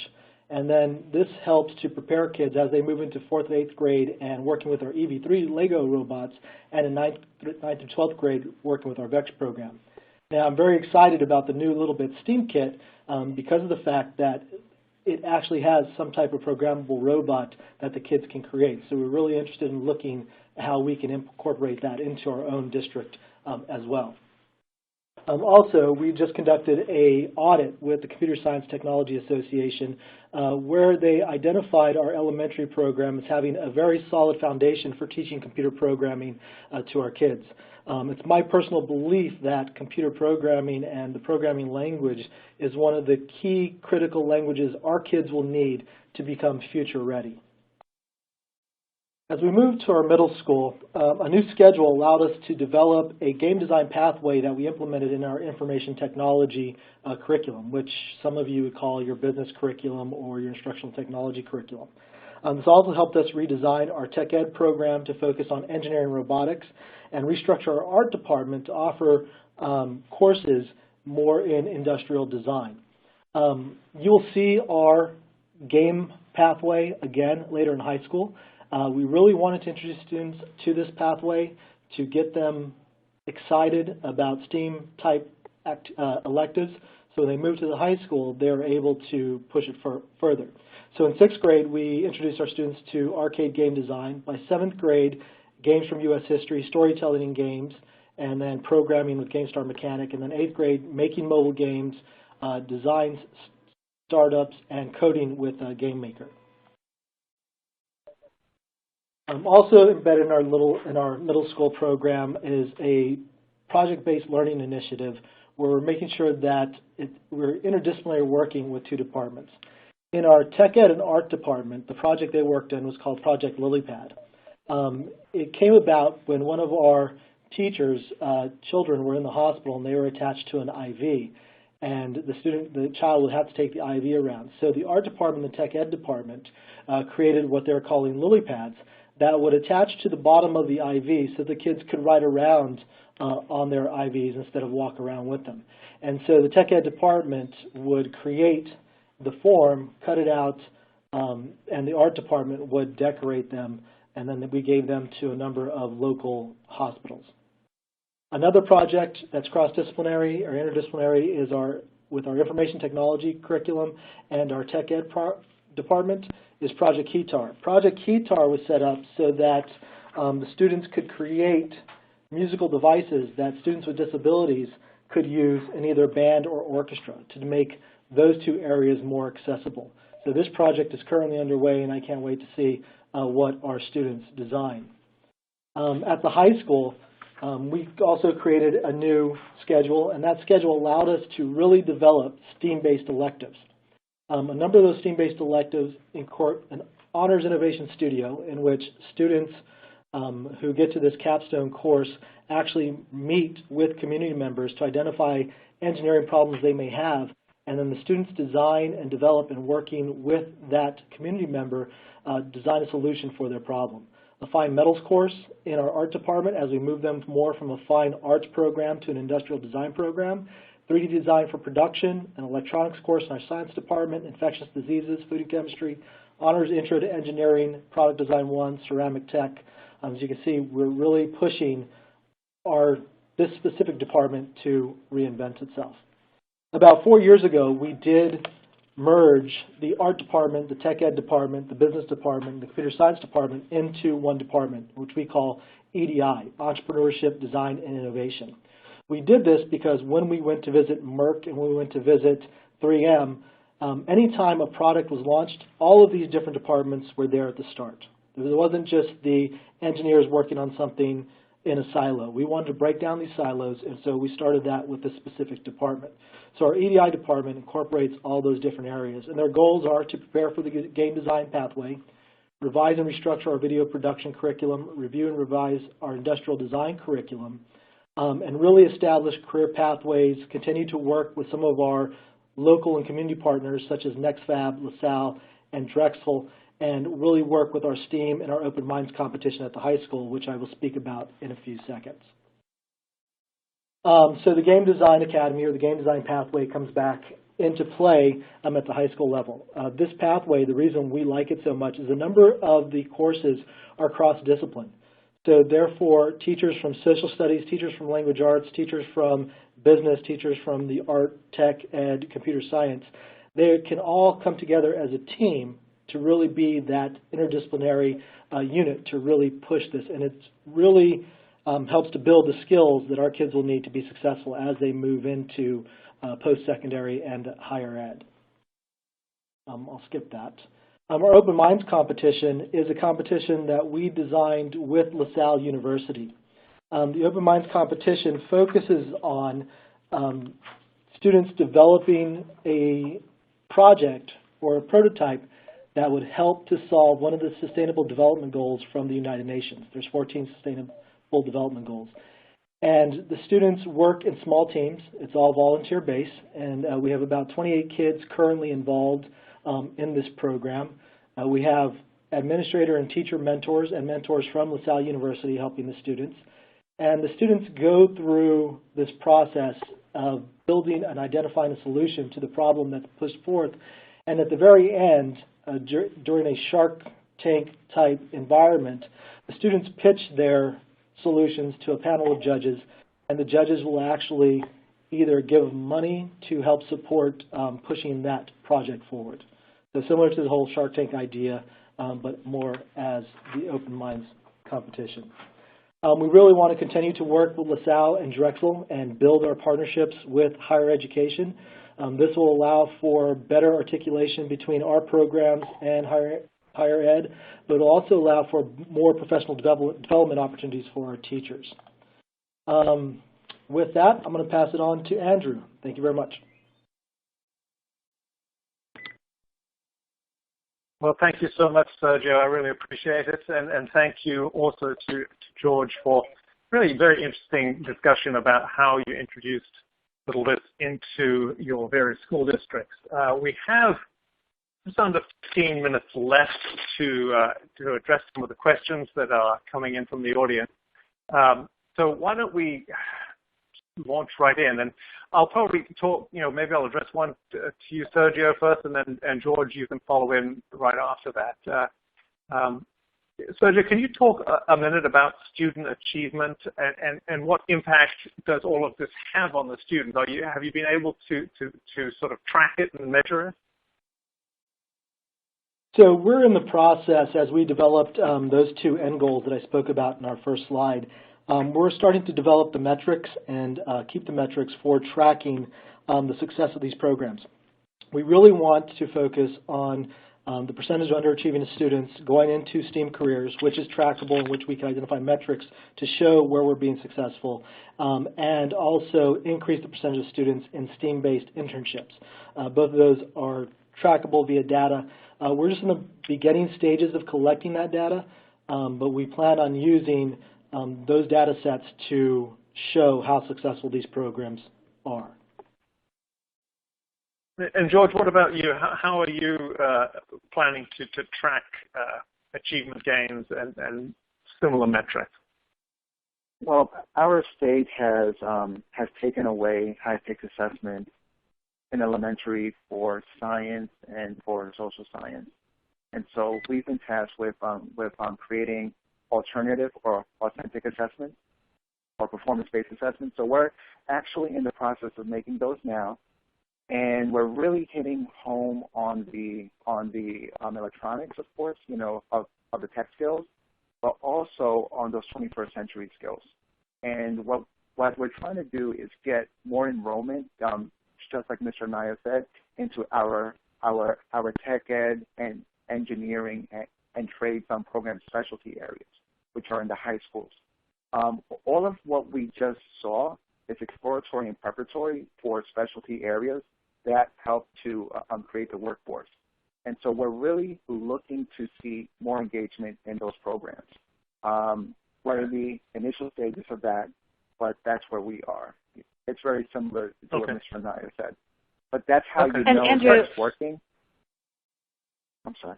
And then this helps to prepare kids as they move into 4th and 8th grade and working with our EV3 Lego robots, and in 9th through 12th grade working with our VEX program. Now, I'm very excited about the new littleBits STEAM kit because of the fact that it actually has some type of programmable robot that the kids can create. So we're really interested in looking at how we can incorporate that into our own district as well. Also, we just conducted an audit with the Computer Science Technology Association where they identified our elementary program as having a very solid foundation for teaching computer programming to our kids. It's my personal belief that computer programming and the programming language is one of the key critical languages our kids will need to become future ready. As we moved to our middle school, a new schedule allowed us to develop a game design pathway that we implemented in our information technology curriculum, which some of you would call your business curriculum or your instructional technology curriculum. This also helped us redesign our tech ed program to focus on engineering robotics and restructure our art department to offer courses more in industrial design. You'll see our game pathway again later in high school. We really wanted to introduce students to this pathway to get them excited about STEAM-type electives So when they moved to the high school, they were able to push it further. So in 6th grade, we introduced our students to arcade game design. By 7th grade, games from U.S. history, storytelling in games, and then programming with GameStar Mechanic. And then 8th grade, making mobile games, designs, startups, and coding with Game Maker. Also embedded in our middle school program is a project-based learning initiative where we're making sure that we're interdisciplinary working with 2 departments. In our Tech Ed and Art department, the project they worked in was called Project littlePad. It came about when one of our teachers' children were in the hospital and they were attached to an IV, and the child would have to take the IV around. So the Art department and the Tech Ed department created what they're calling littlePads that would attach to the bottom of the IV so the kids could ride around on their IVs instead of walk around with them. And so the Tech Ed department would create the form, cut it out, and the Art department would decorate them, and then we gave them to a number of local hospitals. Another project that's cross-disciplinary or interdisciplinary is with our information technology curriculum and our Tech Ed department is Project Keytar. Project Keytar was set up so that the students could create musical devices that students with disabilities could use in either band or orchestra to make those 2 areas more accessible. So this project is currently underway, and I can't wait to see what our students design. At the high school, we also created a new schedule, and that schedule allowed us to really develop STEAM-based electives. A number of those STEAM-based electives include an Honors Innovation Studio in which students who get to this capstone course actually meet with community members to identify engineering problems they may have, and then the students design and develop, and working with that community member, design a solution for their problem. A fine metals course in our art department as we move them more from a fine arts program to an industrial design program. 3D design for production, an electronics course in our science department, infectious diseases, food and chemistry, honors intro to engineering, product design 1, ceramic tech. As you can see, we're really pushing this specific department to reinvent itself. About 4 years ago, we did merge the art department, the tech ed department, the business department, the computer science department into one department, which we call EDI, Entrepreneurship, Design, and Innovation. We did this because when we went to visit Merck and when we went to visit 3M, anytime a product was launched, all of these different departments were there at the start. It wasn't just the engineers working on something in a silo. We wanted to break down these silos, and so we started that with this specific department. So our EDI department incorporates all those different areas, and their goals are to prepare for the game design pathway, revise and restructure our video production curriculum, review and revise our industrial design curriculum, and really establish career pathways, continue to work with some of our local and community partners such as NextFab, LaSalle, and Drexel, and really work with our STEAM and our Open Minds competition at the high school, which I will speak about in a few seconds. So the Game Design Academy, or the Game Design Pathway, comes back into play at the high school level. This pathway, the reason we like it so much is a number of the courses are cross-discipline. So therefore, teachers from social studies, teachers from language arts, teachers from business, teachers from the art, tech, ed, computer science, they can all come together as a team to really be that interdisciplinary unit to really push this. And it really helps to build the skills that our kids will need to be successful as they move into post-secondary and higher ed. I'll skip that. Our Open Minds competition is a competition that we designed with LaSalle University. The Open Minds competition focuses on students developing a project or a prototype that would help to solve one of the Sustainable Development Goals from the United Nations. There's 14 Sustainable Development Goals. And the students work in small teams. It's all volunteer-based, and we have about 28 kids currently involved in this program. We have administrator and teacher mentors and mentors from LaSalle University helping the students. And the students go through this process of building and identifying a solution to the problem that's pushed forth. And at the very end, during a Shark Tank type environment, the students pitch their solutions to a panel of judges, and the judges will actually either give money to help support pushing that project forward. So similar to the whole Shark Tank idea, but more as the Open Minds competition. We really want to continue to work with LaSalle and Drexel and build our partnerships with higher education. This will allow for better articulation between our programs and higher ed, but it will also allow for more professional development opportunities for our teachers. With that, I'm going to pass it on to Andrew. Thank you very much. Well, thank you so much, Sergio. I really appreciate it. And thank you also to George for really very interesting discussion about how you introduced littleBits into your various school districts. We have just under 15 minutes left to address some of the questions that are coming in from the audience. So why don't we launch right in? And I'll probably talk, maybe I'll address one to you, Sergio, first, and George, you can follow in right after that. Sergio, can you talk a minute about student achievement and what impact does all of this have on the students? Have you been able to sort of track it and measure it? So we're in the process, as we developed those two end goals that I spoke about in our first slide, we're starting to develop the metrics and keep the metrics for tracking the success of these programs. We really want to focus on the percentage of underachieving students going into STEAM careers, which is trackable and which we can identify metrics to show where we're being successful, and also increase the percentage of students in STEAM-based internships. Both of those are trackable via data. We're just in the beginning stages of collecting that data, but we plan on using those data sets to show how successful these programs are. And George, what about you? How are you planning to track achievement gains and similar metrics? Well, our state has taken away high-stakes assessment in elementary for science and for social science, and so we've been tasked with creating alternative or authentic assessment or performance-based assessment. So we're actually in the process of making those now. And we're really hitting home on the electronics, of course, of the tech skills, but also on those 21st century skills. And what we're trying to do is get more enrollment, just like Mr. Naya said, into our tech ed and engineering and trades program specialty areas, which are in the high schools. All of what we just saw is exploratory and preparatory for specialty areas that help to create the workforce. And so we're really looking to see more engagement in those programs. We're in the initial stages of that, but that's where we are. It's very similar to what Mr. Naya said. But that's how you know it's working. I'm sorry.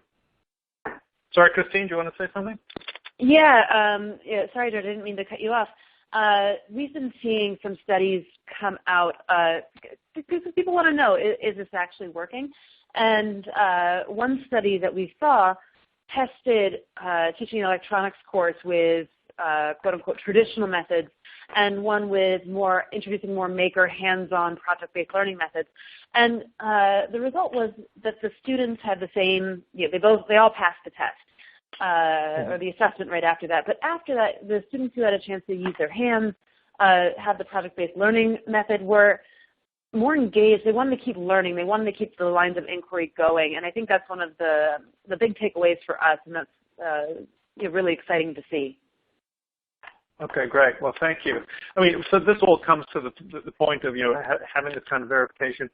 Sorry, Christine, do you want to say something? Yeah, sorry, George, I didn't mean to cut you off. We've been seeing some studies come out because people want to know, is this actually working? And one study that we saw tested teaching an electronics course with quote-unquote traditional methods and one with introducing more maker, hands-on, project-based learning methods. And the result was that the students had the same, they all passed the test. Or the assessment right after that. But after that, the students who had a chance to use their hands, have the project-based learning method, were more engaged. They wanted to keep learning. They wanted to keep the lines of inquiry going. And I think that's one of the big takeaways for us, and that's really exciting to see. Okay, great. Well, thank you. I mean, so this all comes to the point of having this kind of verification.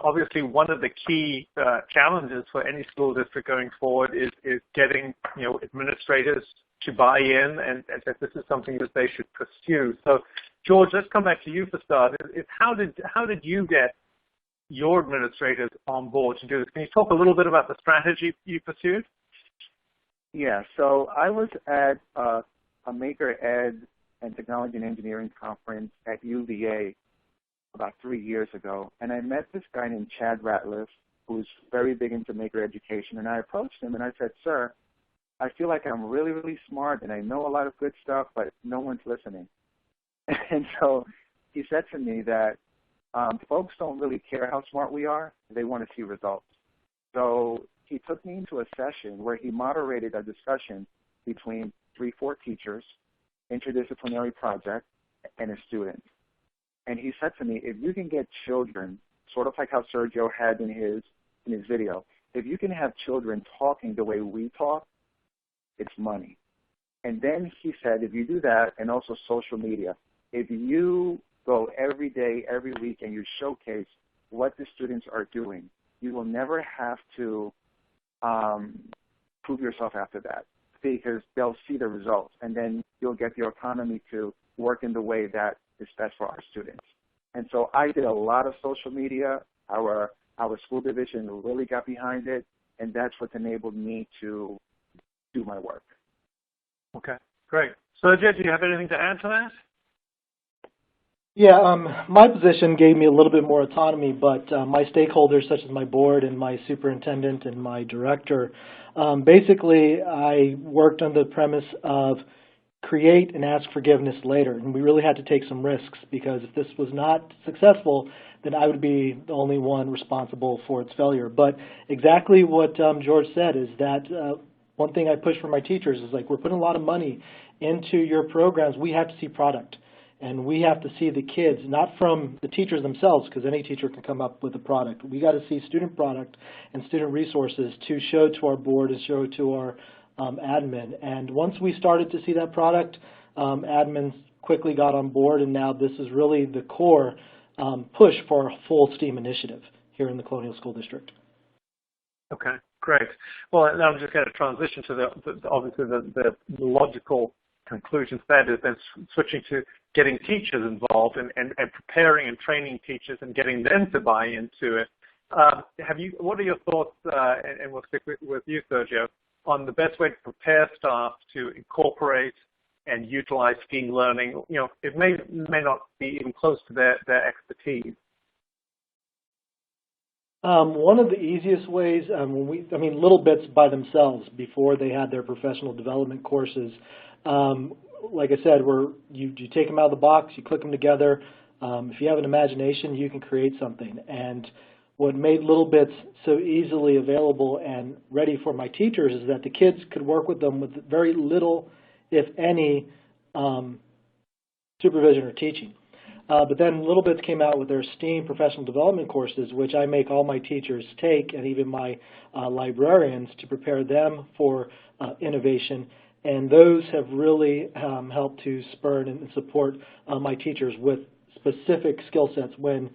Obviously one of the key challenges for any school district going forward is getting, administrators to buy in and that this is something that they should pursue. So, George, let's come back to you for start. How did you get your administrators on board to do this? Can you talk a little bit about the strategy you pursued? Yeah, so I was at a Maker Ed and Technology and Engineering conference at UVA about 3 years ago, and I met this guy named Chad Ratliff, who's very big into maker education, and I approached him and I said, "Sir, I feel like I'm really, really smart and I know a lot of good stuff, but no one's listening." And so he said to me that folks don't really care how smart we are. They want to see results. So he took me into a session where he moderated a discussion between 3-4 teachers, interdisciplinary project, and a student. And he said to me, if you can get children, sort of like how Sergio had in his video, if you can have children talking the way we talk, it's money. And then he said, if you do that, and also social media, if you go every day, every week, and you showcase what the students are doing, you will never have to prove yourself after that, because they'll see the results, and then you'll get your economy to work in the way that is best for our students. And so I did a lot of social media. Our school division really got behind it, and that's what enabled me to do my work. Okay, great. Sergio, do you have anything to add to that? Yeah, my position gave me a little bit more autonomy, but my stakeholders, such as my board and my superintendent and my director, basically I worked on the premise of create and ask forgiveness later. And we really had to take some risks, because if this was not successful, then I would be the only one responsible for its failure. But exactly what George said is that one thing I push for my teachers is, like, we're putting a lot of money into your programs. We have to see product. And we have to see the kids, not from the teachers themselves, because any teacher can come up with a product. We got to see student product and student resources to show to our board and show to our admin. And once we started to see that product, admins quickly got on board, and now this is really the core push for a full STEAM initiative here in the Colonial School District. Okay, great. Well, now I'm just going to transition to obviously the logical conclusions. That is then switching to getting teachers involved and preparing and training teachers and getting them to buy into it. What are your thoughts, and we'll stick with you, Sergio, on the best way to prepare staff to incorporate and utilize STEAM learning? You know, it may not be even close to their expertise. One of the easiest ways, littleBits by themselves, before they had their professional development courses, like I said, you take them out of the box, you click them together. If you have an imagination, you can create something. And what made littleBits so easily available and ready for my teachers is that the kids could work with them with very little, if any, supervision or teaching. But then littleBits came out with their STEAM professional development courses, which I make all my teachers take, and even my librarians, to prepare them for innovation. And those have really helped to spur and support my teachers with specific skill sets when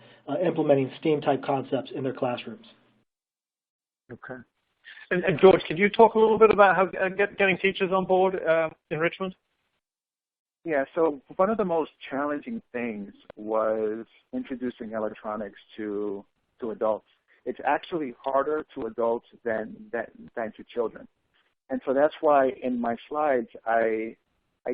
implementing STEAM-type concepts in their classrooms. Okay. And George, can you talk a little bit about how getting teachers on board in Richmond? Yeah, so one of the most challenging things was introducing electronics to adults. It's actually harder to adults than to children. And so that's why in my slides, I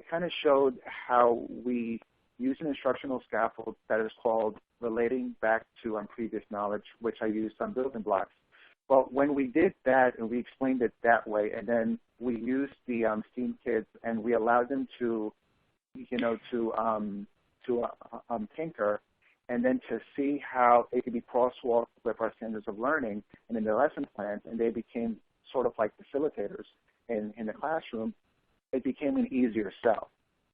kind of showed how we use an instructional scaffold that is called relating back to previous knowledge, which I used on building blocks. Well, when we did that and we explained it that way, and then we used the STEAM kids and we allowed them to tinker, and then to see how it could be crosswalked with our standards of learning and in the lesson plans, and they became sort of like facilitators in the classroom, it became an easier sell.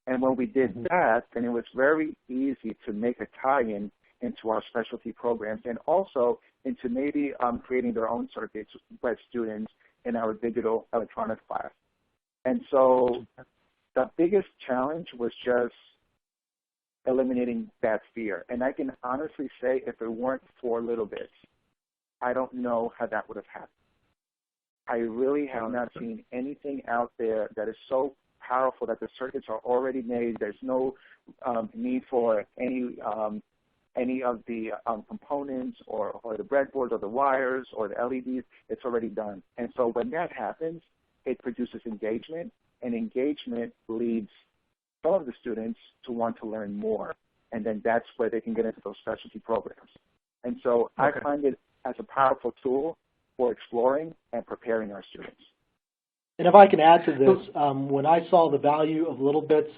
And when we did that, then it was very easy to make a tie-in into our specialty programs, and also into maybe creating their own circuits with students in our digital electronics class. And so the biggest challenge was just eliminating that fear. And I can honestly say, if it weren't for littleBits, I don't know how that would have happened. I really have not seen anything out there that is so powerful that the circuits are already made. There's no need for any of the components or the breadboards or the wires or the LEDs. It's already done. And so when that happens, it produces engagement, and engagement leads some of the students to want to learn more. And then that's where they can get into those specialty programs. And so I find it as a powerful tool for exploring and preparing our students. And if I can add to this, when I saw the value of littleBits,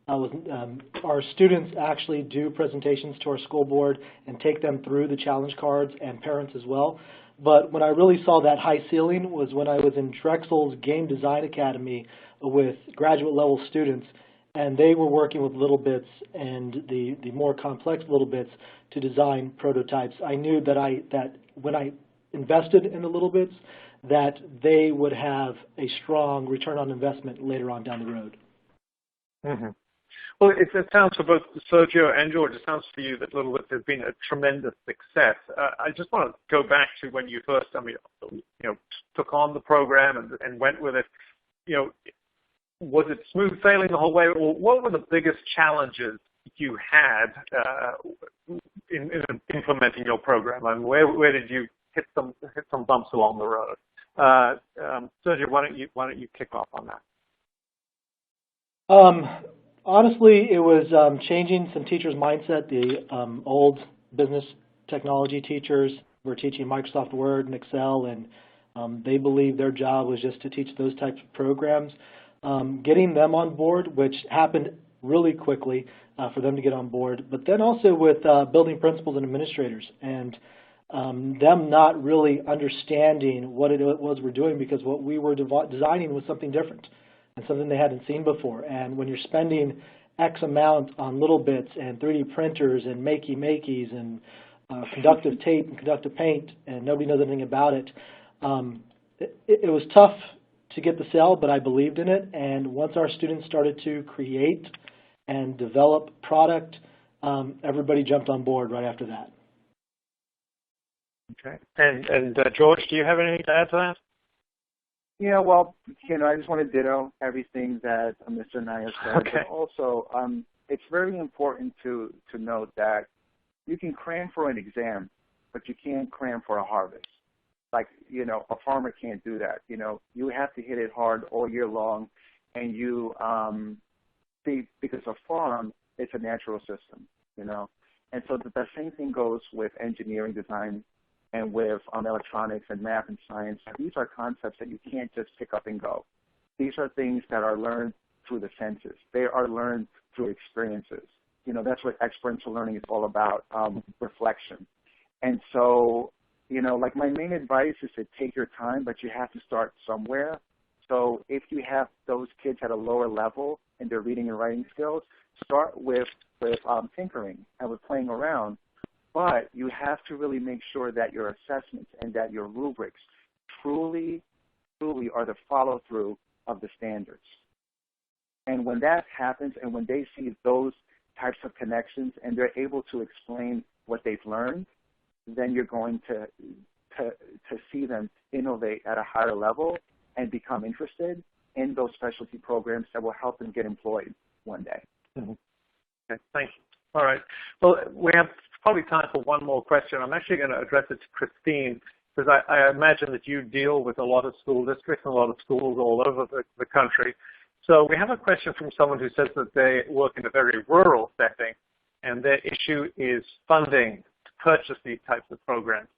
our students actually do presentations to our school board and take them through the challenge cards, and parents as well. But when I really saw that high ceiling was when I was in Drexel's Game Design Academy with graduate level students, and they were working with littleBits and the more complex littleBits to design prototypes. I knew that when I invested in the littleBits, that they would have a strong return on investment later on down the road. Mm-hmm. Well, it sounds for both Sergio and George, it sounds for you that littleBits has been a tremendous success. I just want to go back to when you first, took on the program and went with it. Was it smooth sailing the whole way, or what were the biggest challenges you had in implementing your program? I mean, where did you hit some bumps along the road? Sergio, why don't you kick off on that? Honestly, it was changing some teachers' mindset. The old business technology teachers were teaching Microsoft Word and Excel, and they believed their job was just to teach those types of programs. Getting them on board, which happened really quickly for them to get on board, but then also with building principals and administrators, and them not really understanding what it was we're doing, because what we were designing was something different and something they hadn't seen before. And when you're spending X amount on littleBits and 3D printers and makey-makeys and conductive tape and conductive paint, and nobody knows anything about it, it was tough to get the sale, but I believed in it. And once our students started to create and develop product, everybody jumped on board right after that. Okay. And George, do you have anything to add to that? Yeah, well, I just want to ditto everything that Mr. Naya said. Okay. But also, it's very important to note that you can cram for an exam, but you can't cram for a harvest. Like, a farmer can't do that. You have to hit it hard all year long, and because a farm, it's a natural system, And so the same thing goes with engineering design and with electronics and math and science. These are concepts that you can't just pick up and go. These are things that are learned through the senses. They are learned through experiences. That's what experiential learning is all about, reflection. And so, like my main advice is to take your time, but you have to start somewhere. So if you have those kids at a lower level in their reading and writing skills, start with tinkering and with playing around. But you have to really make sure that your assessments and that your rubrics truly are the follow-through of the standards. And when that happens, and when they see those types of connections and they're able to explain what they've learned, then you're going to see them innovate at a higher level and become interested in those specialty programs that will help them get employed one day. Mm-hmm. Okay, thank you. All right. Well, we have probably time for one more question. I'm actually going to address it to Christine, because I imagine that you deal with a lot of school districts and a lot of schools all over the country. So we have a question from someone who says that they work in a very rural setting, and their issue is funding to purchase these types of programs,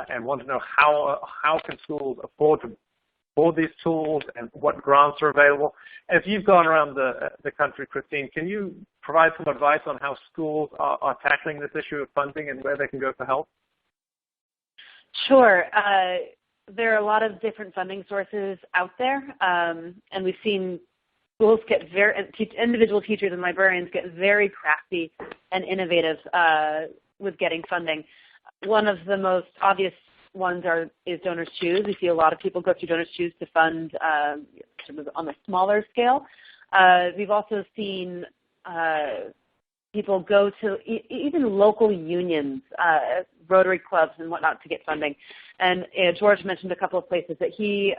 and want to know how can schools afford these tools and what grants are available. As you've gone around the country, Christine, can you provide some advice on how schools are tackling this issue of funding and where they can go for help? Sure. There are a lot of different funding sources out there, and we've seen schools individual teachers and librarians get very crafty and innovative with getting funding. One of the most obvious ones is Donors Choose. We see a lot of people go through Donors Choose to fund on a smaller scale. We've also seen people go to even local unions, Rotary clubs and whatnot to get funding. And George mentioned a couple of places that he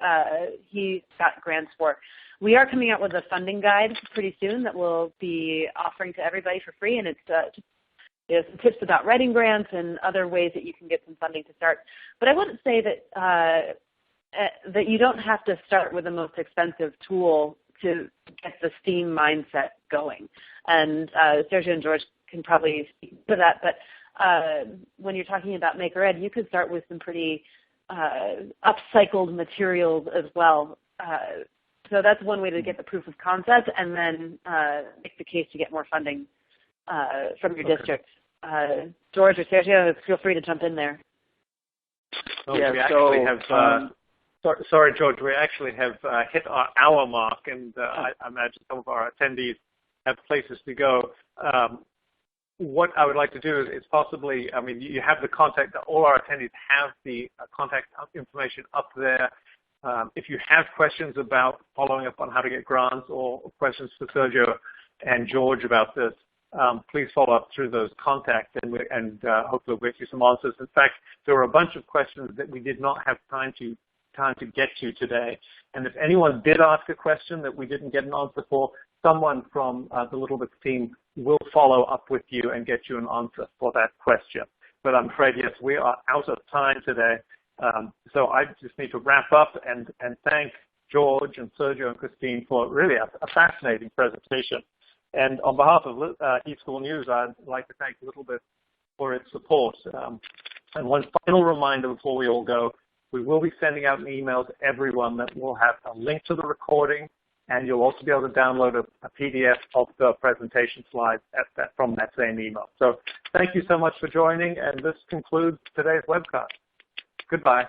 got grants for. We are coming out with a funding guide pretty soon that we'll be offering to everybody for free, and it's some tips about writing grants and other ways that you can get some funding to start. But I wouldn't say that you don't have to start with the most expensive tool to get the STEAM mindset going. And Sergio and George can probably speak to that. But when you're talking about Maker Ed, you could start with some pretty upcycled materials as well. So that's one way to get the proof of concept, and then make the case to get more funding from your district. George or Sergio, feel free to jump in there. Oh, yeah, we actually have, sorry, George, we actually have hit our hour mark, and I imagine some of our attendees have places to go. What I would like to do is possibly, I mean, you have the contact, all our attendees have the contact information up there. If you have questions about following up on how to get grants or questions for Sergio and George about this, please follow up through those contacts, and hopefully we'll get you some answers. In fact, there were a bunch of questions that we did not have time to get to today. And if anyone did ask a question that we didn't get an answer for, someone from the littleBits team will follow up with you and get you an answer for that question. But I'm afraid, yes, we are out of time today. So I just need to wrap up and thank George and Sergio and Christine for really a fascinating presentation. And on behalf of eSchool News, I'd like to thank littleBits for its support. And one final reminder before we all go, we will be sending out an email to everyone that will have a link to the recording, and you'll also be able to download a PDF of the presentation slides from that same email. So thank you so much for joining, and this concludes today's webcast. Goodbye.